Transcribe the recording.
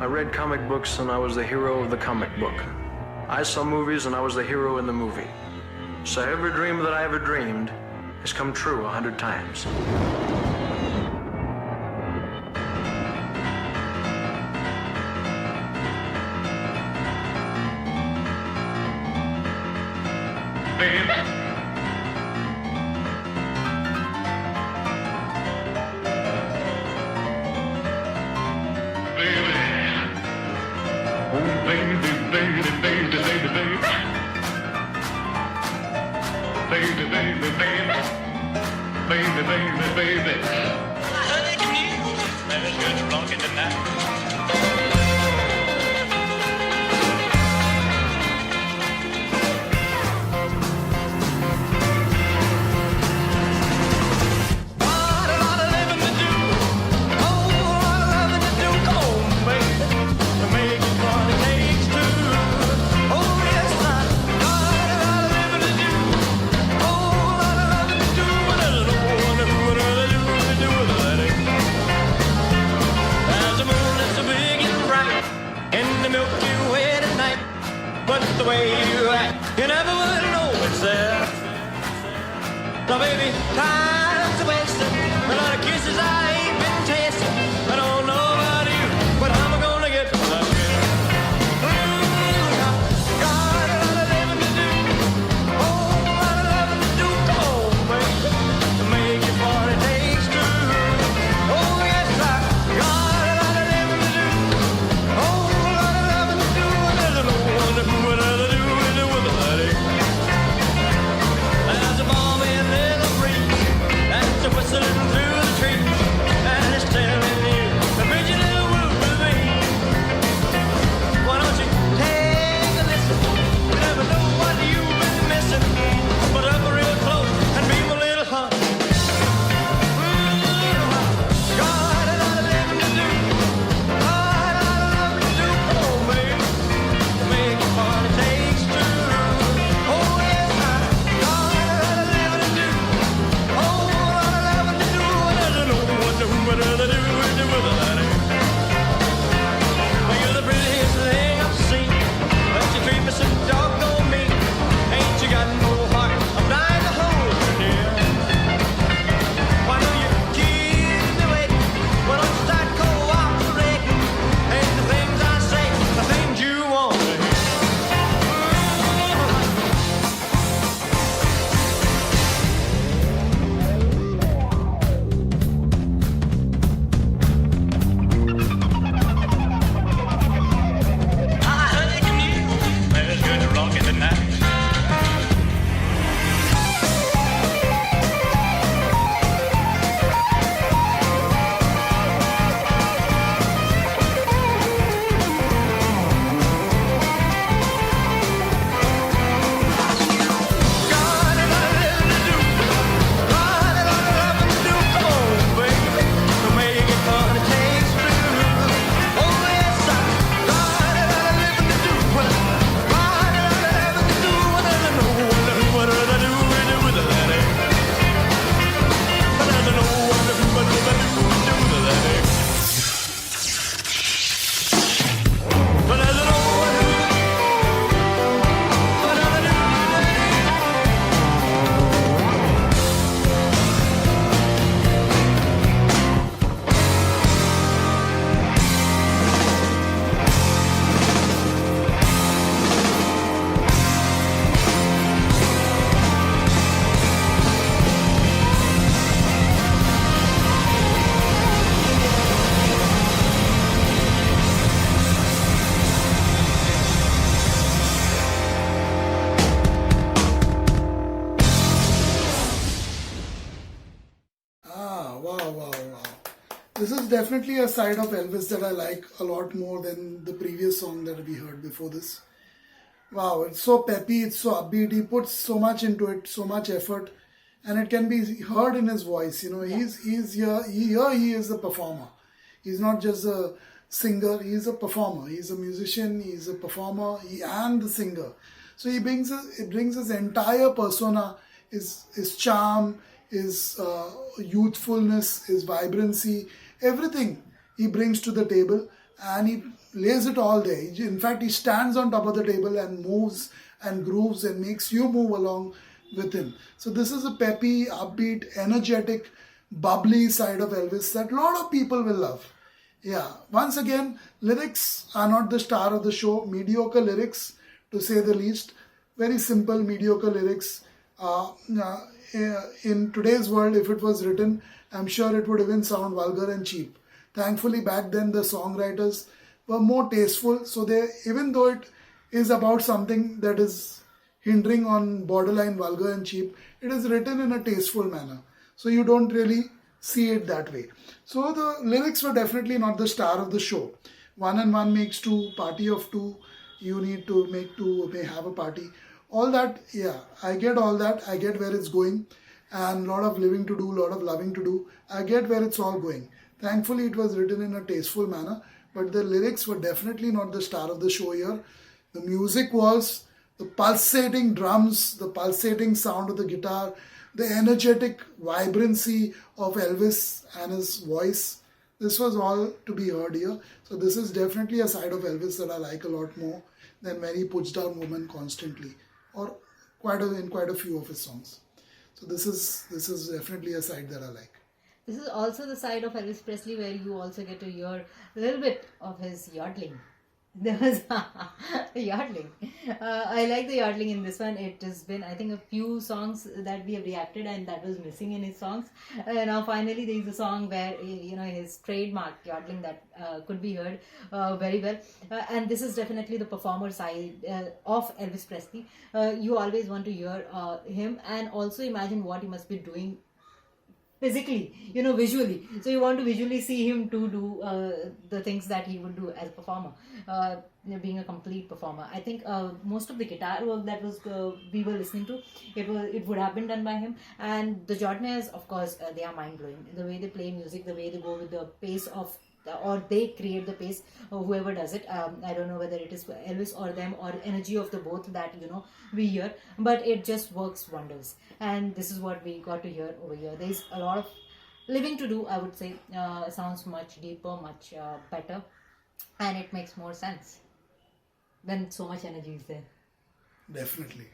I read comic books and I was the hero of the comic book. I saw movies and I was the hero in the movie. So every dream that I ever dreamed has come true 100 times. Baby. Baby. I heard you knew there's good rockin' tonight. The way you act, you never would know it's there. So baby, time's wasting. A lot of kisses I ain't been tasting. I don't know about you, but I'm gonna get my share. Got a lot of living to do. Oh, a lot of loving to do. Come on, baby, to make your party takes two. Oh yes, I got a lot of living to do. Oh, a lot of loving to do. There's no one who would rather do it with a lady. There's a balmy little breeze that's a whistling through the trees, and it's telling you the pigeon little woo with me. Why don't you take a listen? You never know what you've been missing. Put up real close and be my little honey. Got a lot of living to do. Got a lot of loving to do. Come on, baby, to make your party takes two. Oh yes, I got a lot of living to do. Oh, a lot of loving to do. And I don't know what to do with a lady. Well, you're the prettiest thing I've seen, but you treat me so doggone mean. Ain't you got no heart? I'm dying to hold you near. Why don't you keep me waiting? Why don't you start cooperating? Ain't the things I say the things you want to hear? I heard you knew there's good rockin' tonight. Got a lot of living to do. Got a lot of loving to do. Come on, baby, to make it fun it takes two. Oh yes, I got a lot of living to do. Got a lot of loving to do. And I don't know what I do with a lady. But I don't know what I do with a lady. But I don't know what I do. What I do with a lady. Wow. This is definitely a side of Elvis that I like a lot more than the previous song that we heard before this. Wow, it's so peppy, it's so upbeat. He puts so much into it, so much effort, and it can be heard in his voice. You know, he's here. He is a performer. He's not just a singer. He's a performer. He's a musician. He's a performer and the singer. So he brings his entire persona, his charm, his youthfulness, his vibrancy, everything he brings to the table, and lays it all there. In fact, he stands on top of the table and moves and grooves and makes you move along with him. So this is a peppy, upbeat, energetic, bubbly side of Elvis that a lot of people will love. Yeah, once again, lyrics are not the star of the show. Mediocre lyrics, to say the least. Very simple, mediocre lyrics. In today's world, if it was written, I'm sure it would even sound vulgar and cheap. Thankfully, back then the songwriters were more tasteful. So they, even though it is about something that is hindering on borderline vulgar and cheap, it is written in a tasteful manner. So you don't really see it that way. So the lyrics were definitely not the star of the show. One and one makes two, party of two, you need to make two, may have a party. All that, yeah, I get all that. I get where it's going, and a lot of living to do, a lot of loving to do. I get where it's all going. Thankfully, it was written in a tasteful manner, but the lyrics were definitely not the star of the show here. The music was, the pulsating drums, the pulsating sound of the guitar, the energetic vibrancy of Elvis and his voice. This was all to be heard here. So this is definitely a side of Elvis that I like a lot more than when he puts down women constantly, or in quite a few of his songs. So this is definitely a side that I like. This is also the side of Elvis Presley where you also get to hear a little bit of his yodeling. There was yodeling. I like the yodeling in this one. It has been, I think, a few songs that we have reacted and that was missing in his songs. Now finally there is a song where, his trademark yodeling that could be heard very well. And this is definitely the performer side of Elvis Presley. You always want to hear him and also imagine what he must be doing physically, visually. So you want to visually see him to do the things that he would do as a performer, being a complete performer. I think most of the guitar work that was we were listening to, it would have been done by him. And the Jordanaires, of course, they are mind blowing. The way they play music, the way they go with the pace of, or they create the pace, or whoever does it. I don't know whether it is Elvis or them or energy of the both that we hear, but it just works wonders. And this is what we got to hear over here. There is a lot of living to do, I would say. Sounds much deeper, much better, and it makes more sense when so much energy is there. Definitely.